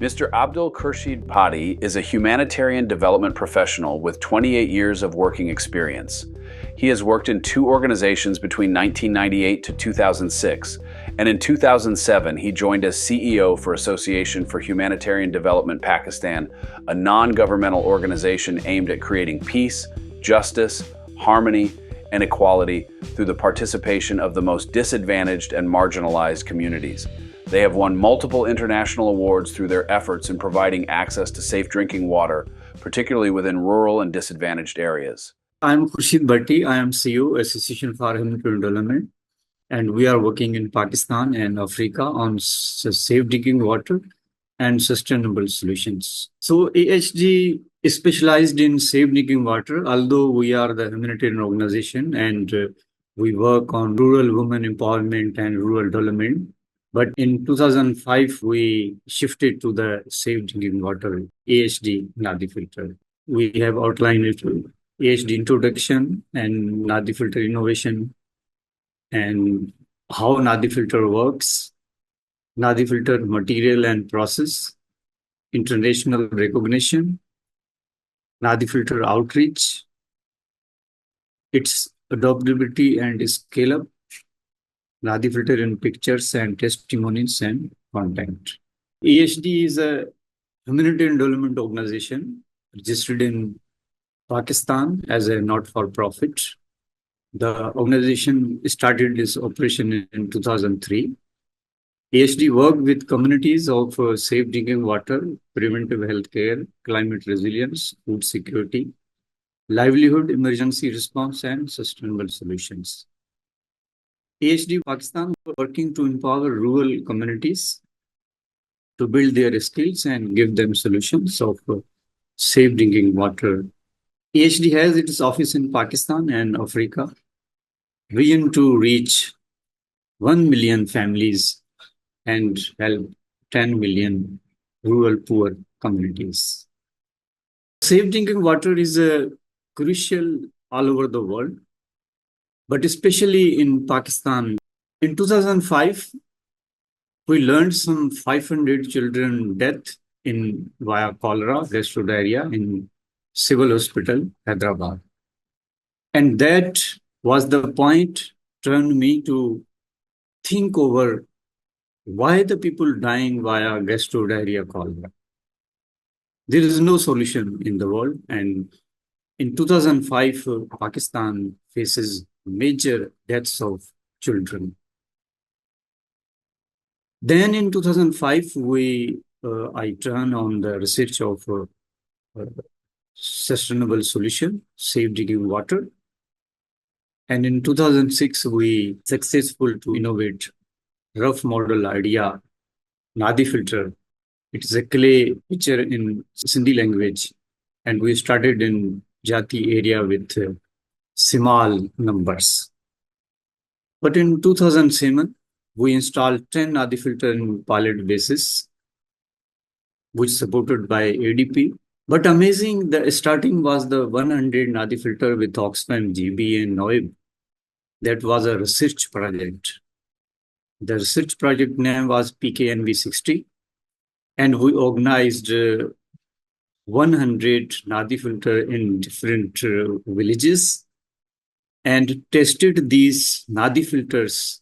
Mr. Abdul Khurshid Bhatti is a humanitarian development professional with 28 years of working experience. He has worked in two organizations between 1998 to 2006, and in 2007 he joined as CEO for Association for Humanitarian Development Pakistan, a non-governmental organization aimed at creating peace, justice, harmony, and equality through the participation of the most disadvantaged and marginalized communities. They have won multiple international awards through their efforts in providing access to safe drinking water, particularly within rural and disadvantaged areas. I am Khurshid Bhatti. I am CEO, Association for Humanitarian Development, and we are working in Pakistan and Africa on safe drinking water and sustainable solutions. So AHD is specialized in safe drinking water, although we are the humanitarian organization and we work on rural women empowerment and rural development. But in 2005, we shifted to the safe drinking water, AHD Nadi Filter. We have outlined it, AHD introduction and Nadi Filter innovation and how Nadi Filter works, Nadi Filter material and process, international recognition, Nadi Filter outreach, its adoptability and scale-up, Nadi Filter in pictures and testimonies and content. AHD is a humanitarian development organization registered in Pakistan as a not-for-profit. The organization started its operation in 2003. AHD worked with communities of safe drinking water, preventive healthcare, climate resilience, food security, livelihood, emergency response, and sustainable solutions. AHD Pakistan working to empower rural communities to build their skills and give them solutions of safe drinking water. AHD has its office in Pakistan and Africa. Vision to reach 1 million families and help 10 million rural poor communities. Safe drinking water is crucial all over the world, but especially in Pakistan. In 2005, we learned some 500 children death via cholera, gastro-diarrhea in civil hospital, Hyderabad. And that was the point turned me to think over why the people dying via gastro-diarrhea cholera. There is no solution in the world. And in 2005, Pakistan faces major deaths of children. Then in 2005, I turned on the research of sustainable solution, safe drinking water. And in 2006, we successful to innovate rough model idea, Nadi Filter. It is a clay picture in Sindhi language. And we started in Jati area with Simal numbers. But in 2007, we installed 10 Nadi Filter in pilot basis, which supported by ADP. But amazing, the starting was the 100 Nadi Filter with Oxfam, GB and NOIB. That was a research project. The research project name was PKNV60. And we organized 100 Nadi Filter in different villages and tested these Nadi Filters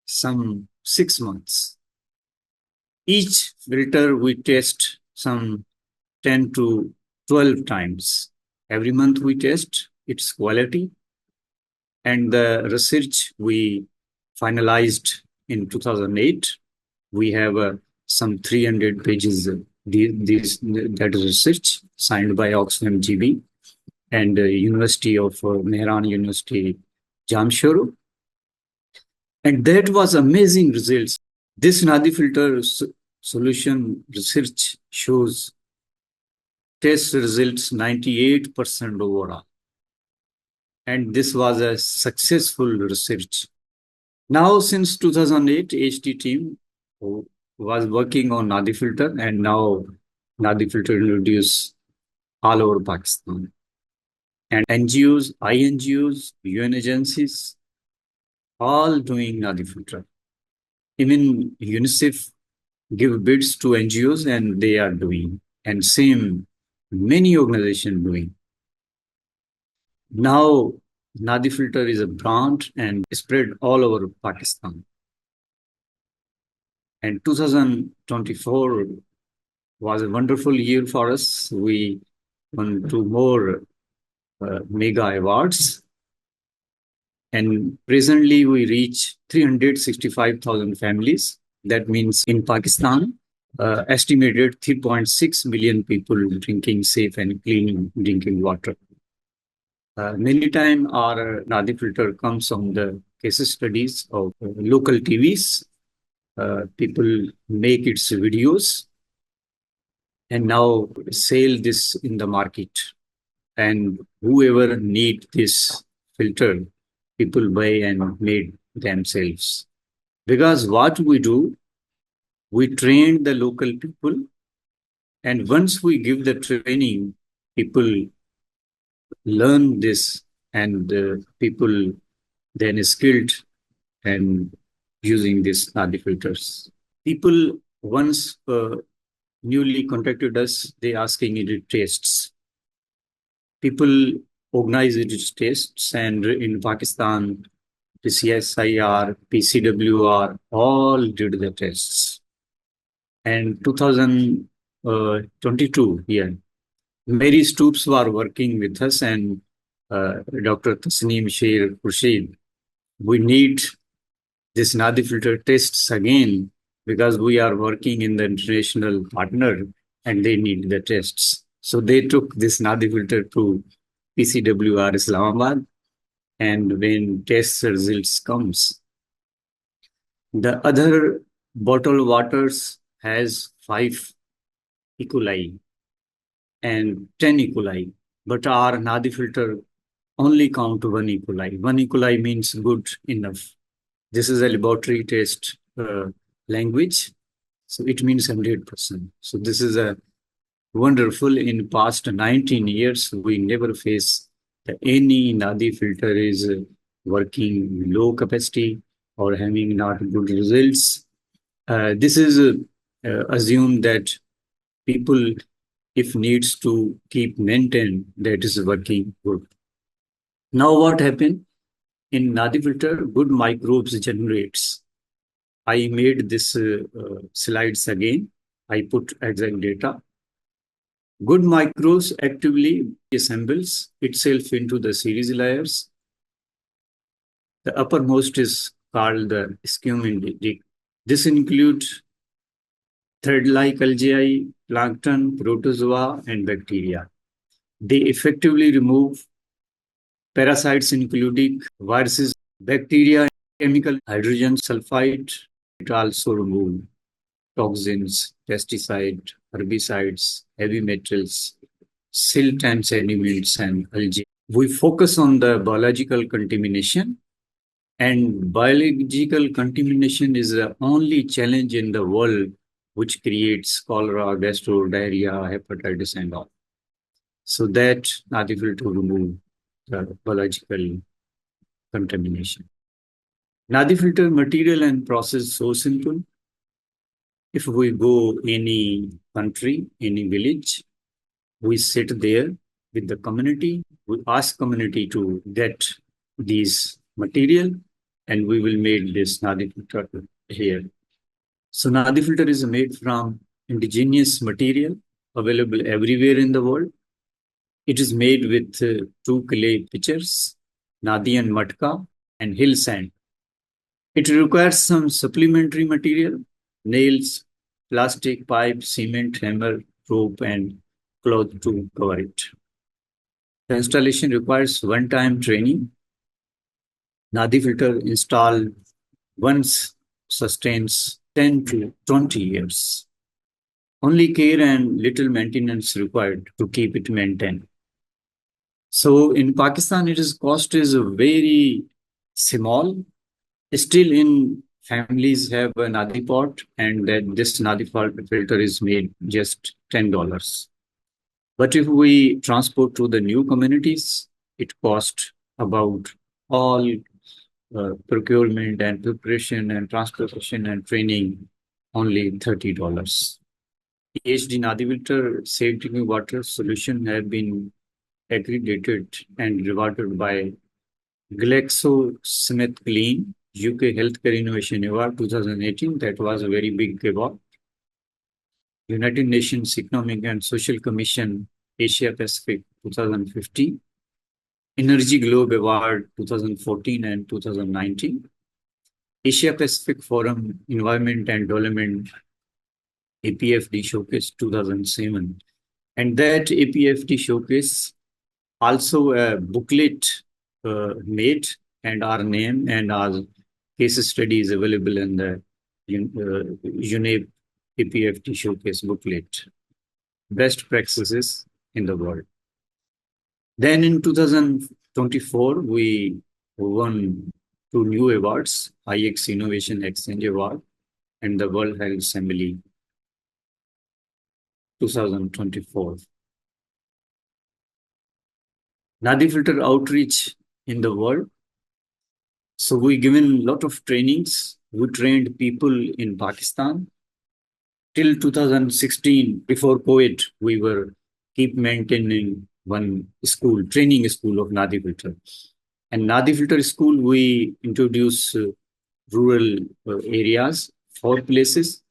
some 6 months. Each filter we test some 10 to 12 times. Every month we test its quality. And the research we finalized in 2008. We have some 300 pages that research signed by Oxfam GB and University of Mehran University, Jamshoro. And that was amazing results. This Nadi Filter solution research shows test results 98% overall. And this was a successful research. Now, since 2008, AHD team was working on Nadi Filter, and now Nadi Filter introduced all over Pakistan. And NGOs, INGOs, UN agencies, all doing Nadi Filter. Even UNICEF give bids to NGOs, and they are doing. And same, many organizations doing. Now, Nadi Filter is a brand and spread all over Pakistan. And 2024 was a wonderful year for us. We won two more mega awards. And presently, we reach 365,000 families. That means in Pakistan, estimated 3.6 million people drinking safe and clean drinking water. Many times our Nadi Filter comes on the case studies of local TVs. People make its videos and now sell this in the market. And whoever need this filter, people buy and made themselves. Because what we do, we train the local people, and once we give the training, people learn this, and people then skilled and using these Nadi filters. People once newly contacted us, they asking it tests. People organize it tests, and in Pakistan, the CSIR, PCWR, all did the tests. And 2022, Mary Stoops were working with us, and Dr. Tasneem Sher Khurshid. We need this Nadi filter tests again because we are working in the international partner and they need the tests. So they took this Nadi filter to PCWR Islamabad, and when test results comes, the other bottled waters has 5 E. coli and 10 E. coli, but our Nadi filter only count 1 E. coli. 1 E. coli means good enough. This is a laboratory test language, so it means 100%. So this is a wonderful. In past 19 years, we never face any Nadi filter is working low capacity or having not good results. This is assumed that people, if needs to keep maintained, that is working good. Now what happened? In Nadi filter, good microbes generates. I made this slides again. I put exact data. Good microbes actively assembles itself into the series layers. The uppermost is called the scumindic. This includes thread-like algae, plankton, protozoa, and bacteria. They effectively remove parasites including viruses, bacteria, chemical hydrogen sulfide. It also removes toxins, pesticides, herbicides, heavy metals, silt and sediments, and algae. We focus on the biological contamination, and biological contamination is the only challenge in the world which creates cholera, gastro, diarrhea, hepatitis, and all. So that Nadi filter to remove the biological contamination. Nadi filter material and process so simple. If we go any country, any village, we sit there with the community. We ask community to get these material, and we will make this Nadi filter here. So Nadi filter is made from indigenous material available everywhere in the world. It is made with 2 clay pitchers, Nadi and Matka, and hill sand. It requires some supplementary material, nails, plastic pipe, cement, hammer, rope, and cloth to cover it. The installation requires one-time training. Nadi filter installed once sustains 10 to 20 years. Only care and little maintenance required to keep it maintained. So in Pakistan, cost is very small. Still in families have a Nadi pot, and that this Nadi filter is made just $10. But if we transport to the new communities, it costs about all procurement and preparation and transportation and training only $30. HD Nadi Filter safe drinking water solution have been accredited and rewarded by GlaxoSmithKline UK Healthcare Innovation Award 2018. That was a very big award. United Nations Economic and Social Commission Asia Pacific 2015. Energy Globe Award 2014 and 2019. Asia Pacific Forum Environment and Development APFD Showcase 2007. And that APFD Showcase also a booklet made, and our name and our case study is available in the UNEP APFD Showcase booklet. Best practices in the world. Then in 2024, we won 2 new awards, IX Innovation Exchange Award and the World Health Assembly 2024. Nadi Filter outreach in the world. So we given a lot of trainings. We trained people in Pakistan. Till 2016, before COVID, we were keep maintaining one school, training school of Nadi Filter. And Nadi Filter school, we introduce rural areas, 4 places,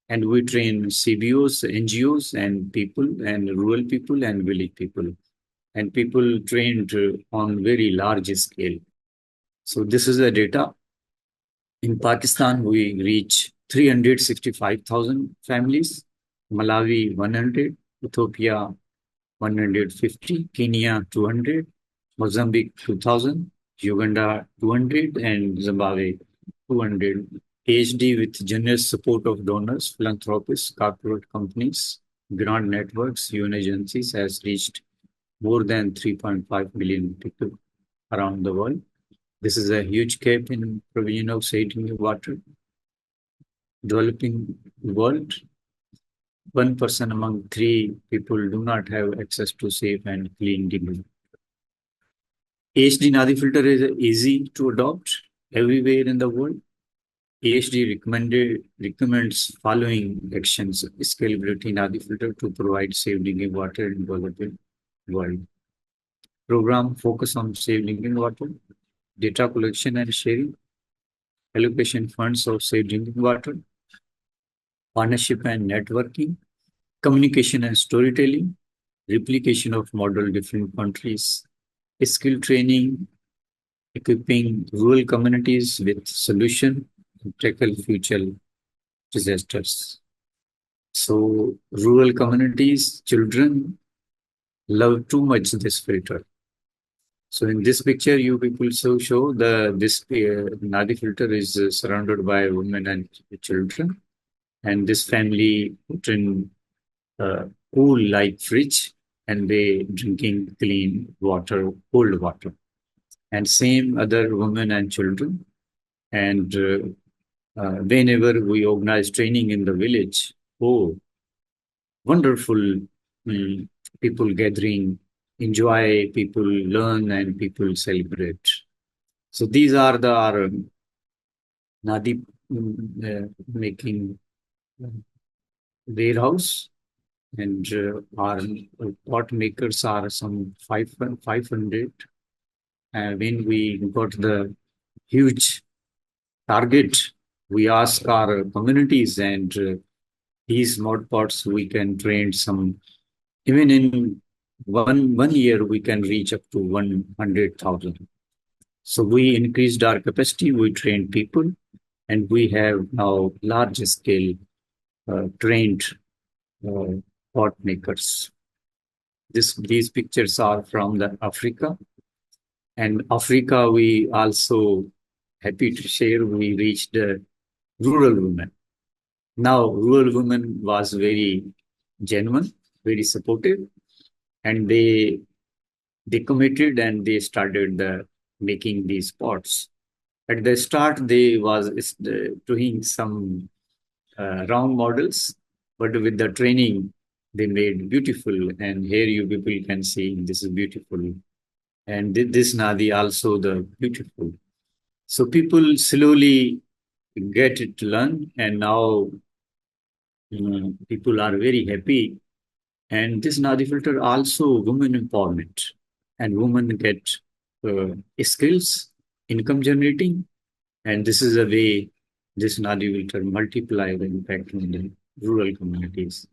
and we train CBOs, NGOs, and people, and rural people, and village people. And people trained on very large scale. So this is the data. In Pakistan, we reach 365,000 families, Malawi 100, Ethiopia 150, Kenya 200, Mozambique 2,000, Uganda 200, and Zimbabwe 200. PhD with generous support of donors, philanthropists, corporate companies, grant networks, UN agencies has reached more than 3.5 million people around the world. This is a huge gap in provision of safe drinking water. Developing world, 1% among 3 people do not have access to safe and clean drinking. AHD Nadi Filter is easy to adopt everywhere in the world. AHD recommends following actions: scalability Nadi Filter to provide safe drinking water in developing world. Program focus on safe drinking water, data collection and sharing, allocation funds of safe drinking water, partnership and networking, communication and storytelling, replication of model different countries, skill training, equipping rural communities with solution to tackle future disasters. So rural communities, children love too much this filter. So in this picture, you people show this Nadi filter is surrounded by women and children, and this family put in cool like fridge, and they drinking clean water, cold water, and same other women and children. And whenever we organize training in the village, oh, wonderful people gathering, enjoy, people learn, and people celebrate. So these are our Nadi making warehouse, and our pot makers are some 500. When we got the huge target, we ask our communities, and these mod pots we can train some. Even in one year, we can reach up to 100,000. So we increased our capacity. We trained people, and we have now large scale trained pot makers. These pictures are from the Africa, and Africa we also happy to share we reached rural women. Now rural women was very genuine, very supportive, and they committed and they started making these pots. At the start, they was doing some wrong models, but with the training, they made beautiful. And here you people can see this is beautiful. And this Nadi also the beautiful. So people slowly get it to learn, and now people are very happy. And this Nadi filter also women empowerment, and women get skills, income generating, and this is a way this Nadi filter multiply the impact in the rural communities.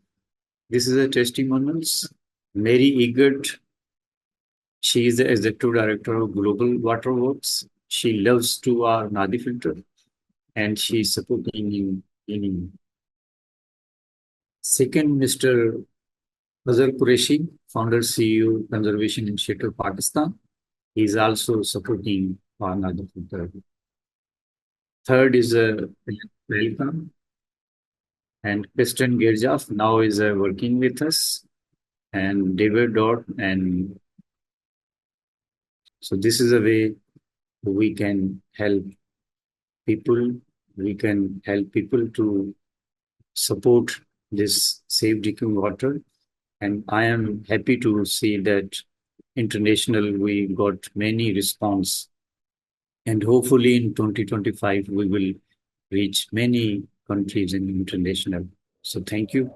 This is a testimonials. Mary Egert, she is the executive director of Global Water Works. She loves to our Nadi filter, and she is supporting in second, Mr. Abdul Khurshid, founder CEO Conservation Initiative Pakistan. He is also supporting our Nadi filter. Third is welcome, and Kristen Gerjaf now is working with us, and David Dodd. And so this is a way we can help people. We can help people to support this safe drinking water. And I am happy to see that international we got many response. And hopefully in 2025, we will reach many countries in international. So thank you.